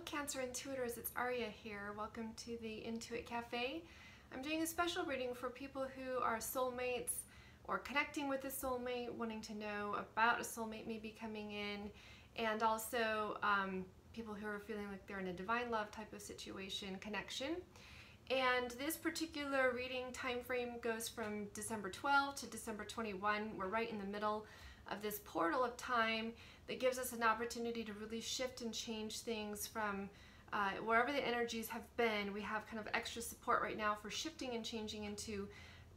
Cancer Intuitors, it's Aria here. Welcome to the Intuit Cafe. I'm doing a special reading for people who are soulmates or connecting with a soulmate, wanting to know about a soulmate maybe coming in, and also people who are feeling like they're in a divine love type of situation, connection. And this particular reading time frame goes from December 12 to December 21. We're right in the middle of this portal of time that gives us an opportunity to really shift and change things from wherever the energies have been. We have kind of extra support right now for shifting and changing into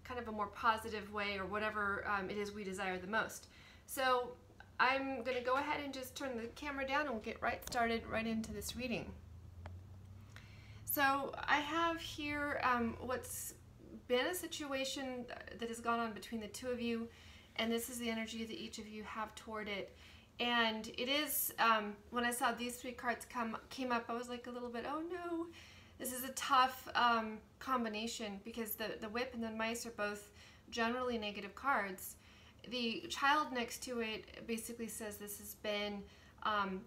kind of a more positive way, or whatever it is we desire the most. So I'm going to go ahead and just turn the camera down and we'll get started right into this reading. So I have here what's been a situation that has gone on between the two of you, and this is the energy that each of you have toward it. And it is, when I saw these three cards came up, I was like a little bit, oh no, this is a tough combination, because the whip and the mice are both generally negative cards. The child next to it basically says this has been,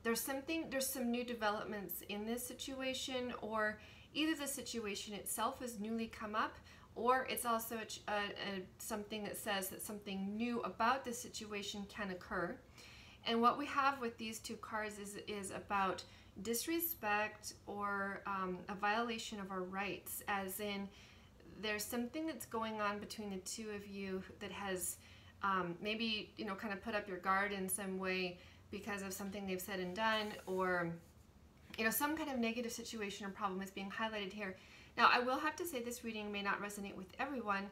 there's some new developments in this situation, or either the situation itself has newly come up, or it's also something that says that something new about the situation can occur. And what we have with these two cards is about disrespect or a violation of our rights, as in there's something that's going on between the two of you that has maybe, you know, kind of put up your guard in some way because of something they've said and done, or, you know, some kind of negative situation or problem is being highlighted here. Now, I will have to say this reading may not resonate with everyone,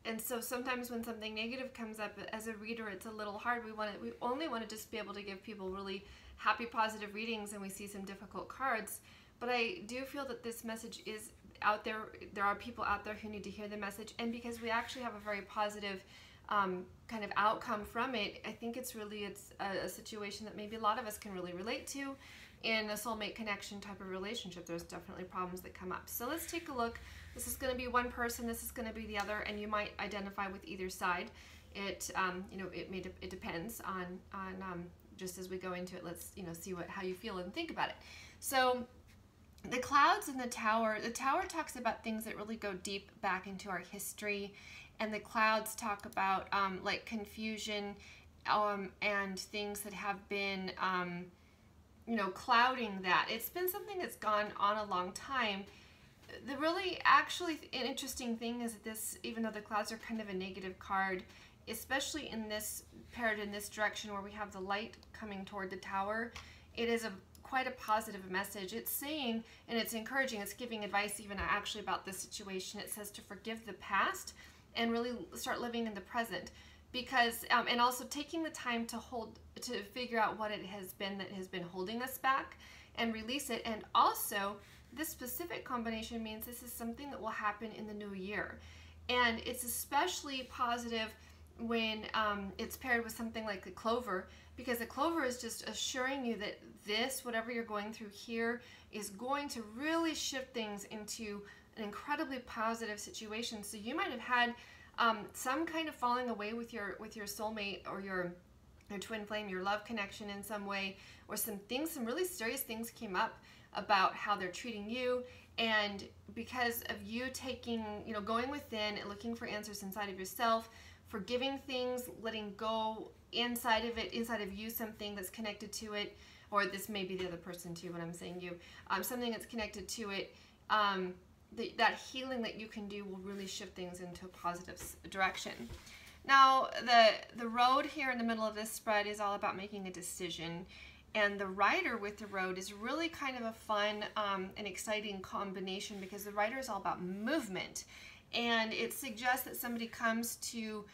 and so sometimes when something negative comes up, as a reader, it's a little hard. We only want to just be able to give people really happy, positive readings, and we see some difficult cards. But I do feel that this message is out there. There are people out there who need to hear the message, and because we actually have a very positive kind of outcome from it, I think it's a situation that maybe a lot of us can really relate to. In a soulmate connection type of relationship, there's definitely problems that come up. So let's take a look. This is going to be one person, this is going to be the other, and you might identify with either side. It you know, it depends on just as we go into it. Let's, you know, see how you feel and think about it. So the clouds and the tower talks about things that really go deep back into our history, and the clouds talk about like confusion and things that have been you know, clouding that. It's been something that's gone on a long time. The really actually interesting thing is that this, even though the clouds are kind of a negative card, especially in this paired in this direction where we have the light coming toward the tower, it is quite a positive message. It's saying, and it's encouraging, it's giving advice even actually about this situation. It says to forgive the past and really start living in the present. Because, and also taking the time to figure out what it has been that has been holding us back and release it. And also, this specific combination means this is something that will happen in the new year. And it's especially positive when it's paired with something like the clover, because the clover is just assuring you that this, whatever you're going through here, is going to really shift things into an incredibly positive situation. So you might have had some kind of falling away with your soulmate or your twin flame, your love connection in some way, or some really serious things came up about how they're treating you, and because of you taking, you know, going within and looking for answers inside of yourself, forgiving things, letting go inside of you, something that's connected to it, or this may be the other person too when I'm saying you, something that's connected to it, that healing that you can do will really shift things into a positive direction. Now, the road here in the middle of this spread is all about making a decision, and the rider with the road is really kind of a fun and exciting combination, because the rider is all about movement, and it suggests that somebody comes to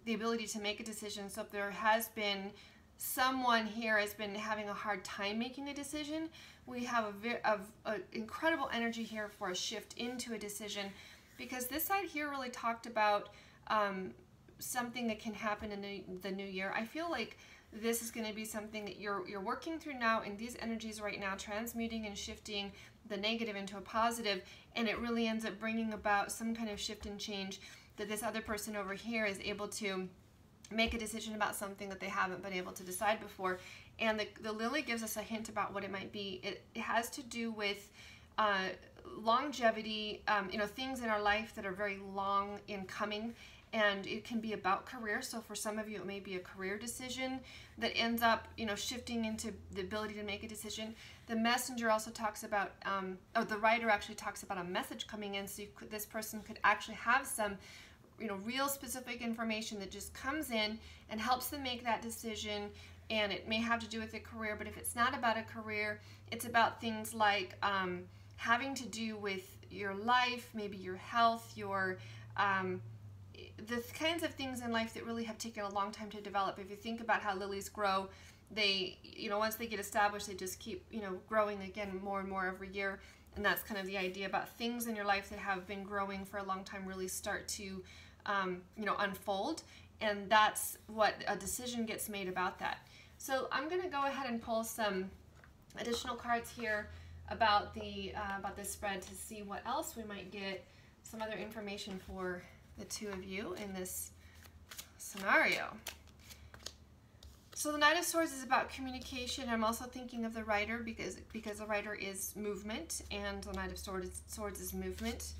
the ability to make a decision. So if there has been someone here has been having a hard time making a decision, we have a incredible energy here for a shift into a decision, because this side here really talked about something that can happen in the new year. I feel like this is going to be something that you're working through now in these energies right now, transmuting and shifting the negative into a positive, and it really ends up bringing about some kind of shift and change that this other person over here is able to make a decision about something that they haven't been able to decide before, And the lily gives us a hint about what it might be. It has to do with longevity, things in our life that are very long in coming, and it can be about career. So for some of you, it may be a career decision that ends up, shifting into the ability to make a decision. The messenger also talks about, or the writer actually talks about a message coming in, so this person could actually have some, real specific information that just comes in and helps them make that decision. And it may have to do with a career, but if it's not about a career, it's about things like having to do with your life, maybe your health, your the kinds of things in life that really have taken a long time to develop. If you think about how lilies grow, they, once they get established, they just keep, growing again more and more every year. And that's kind of the idea about things in your life that have been growing for a long time really start to, unfold. And that's what a decision gets made about that. So I'm going to go ahead and pull some additional cards here about this spread to see what else we might get, some other information for the two of you in this scenario. So the Knight of Swords is about communication. I'm also thinking of the writer because the writer is movement, and the Knight of Swords is movement.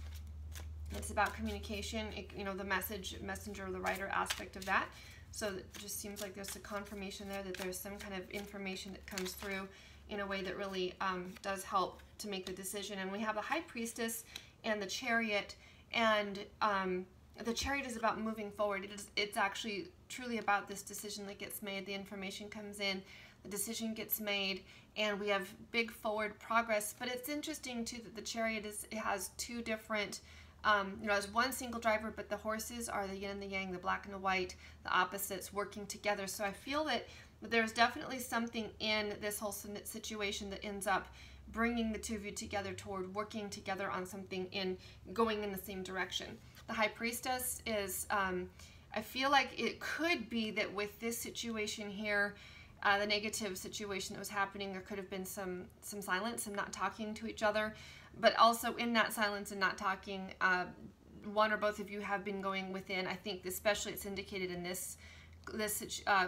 It's about communication, the messenger, the writer aspect of that. So it just seems like there's a confirmation there that there's some kind of information that comes through in a way that really does help to make the decision. And we have the High Priestess and the Chariot, and the Chariot is about moving forward. It's actually truly about this decision that gets made. The information comes in, the decision gets made, and we have big forward progress. But it's interesting too that the Chariot it has two different, as one single driver, but the horses are the yin and the yang, the black and the white, the opposites working together. So I feel that there's definitely something in this whole situation that ends up bringing the two of you together toward working together on something going in the same direction. The High Priestess is, I feel like it could be that with this situation here, the negative situation that was happening, there could have been some silence, some not talking to each other, but also in that silence and not talking, one or both of you have been going within. I think especially it's indicated in this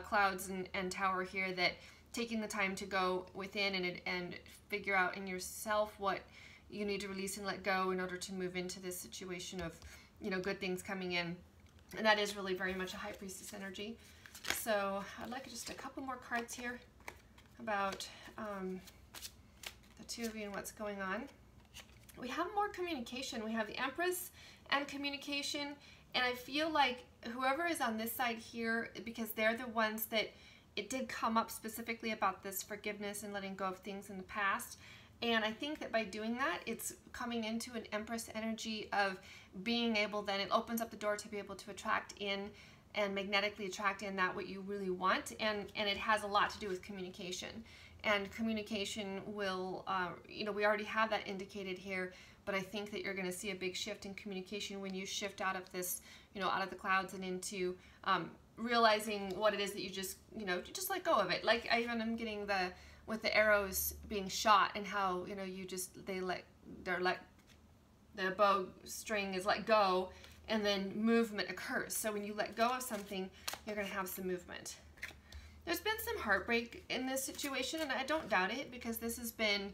clouds and tower here, that taking the time to go within and figure out in yourself what you need to release and let go in order to move into this situation of, good things coming in. And that is really very much a High Priestess energy. So I'd like just a couple more cards here about the two of you and what's going on. We have more communication. We have the Empress and communication. And I feel like whoever is on this side here, because they're the ones that it did come up specifically about this forgiveness and letting go of things in the past. And I think that by doing that, it's coming into an Empress energy of being able, then it opens up the door to be able to attract in and magnetically attract in that what you really want. And it has a lot to do with communication. And communication will, we already have that indicated here, but I think that you're going to see a big shift in communication when you shift out of this, out of the clouds and into realizing what it is that you just let go of it. Like I even am getting with the arrows being shot and how, the bow string is let go and then movement occurs. So when you let go of something, you're going to have some movement. There's been some heartbreak in this situation, and I don't doubt it, because this has been,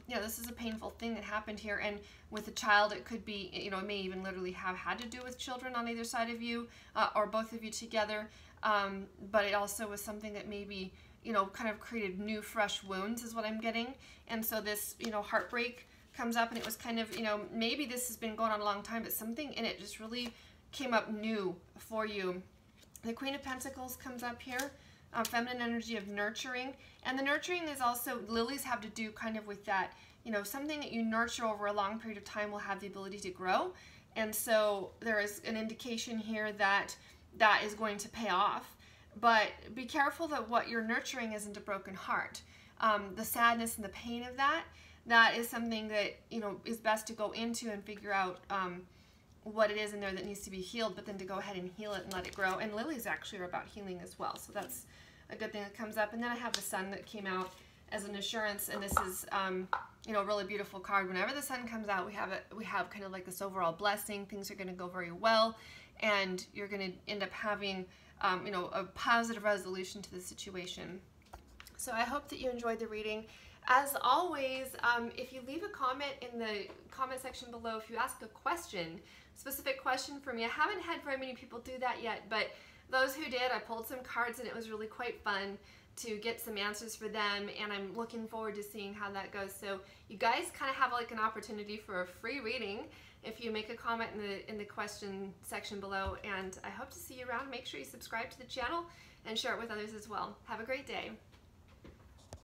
this is a painful thing that happened here. And with a child, it could be, it may even literally have had to do with children on either side of you, or both of you together. But it also was something that maybe, kind of created new, fresh wounds is what I'm getting. And so this, heartbreak comes up, and it was kind of, maybe this has been going on a long time, but something in it just really came up new for you. The Queen of Pentacles comes up here. Feminine energy of nurturing, and the nurturing is also, lilies have to do kind of with that, something that you nurture over a long period of time will have the ability to grow. And so there is an indication here that that is going to pay off, but be careful that what you're nurturing isn't a broken heart. The sadness and the pain of that is something that is best to go into and figure out what it is in there that needs to be healed, but then to go ahead and heal it and let it grow. And lilies actually are about healing as well, so that's a good thing that comes up. And then I have the Sun that came out as an assurance, and this is a really beautiful card. Whenever the Sun comes out, we have kind of like this overall blessing. Things are going to go very well, and you're going to end up having a positive resolution to the situation. So I hope that you enjoyed the reading. As always, if you leave a comment in the comment section below, if you ask a question, specific question for me, I haven't had very many people do that yet, but those who did, I pulled some cards and it was really quite fun to get some answers for them, and I'm looking forward to seeing how that goes. So you guys kind of have like an opportunity for a free reading if you make a comment in the question section below, and I hope to see you around. Make sure you subscribe to the channel and share it with others as well. Have a great day.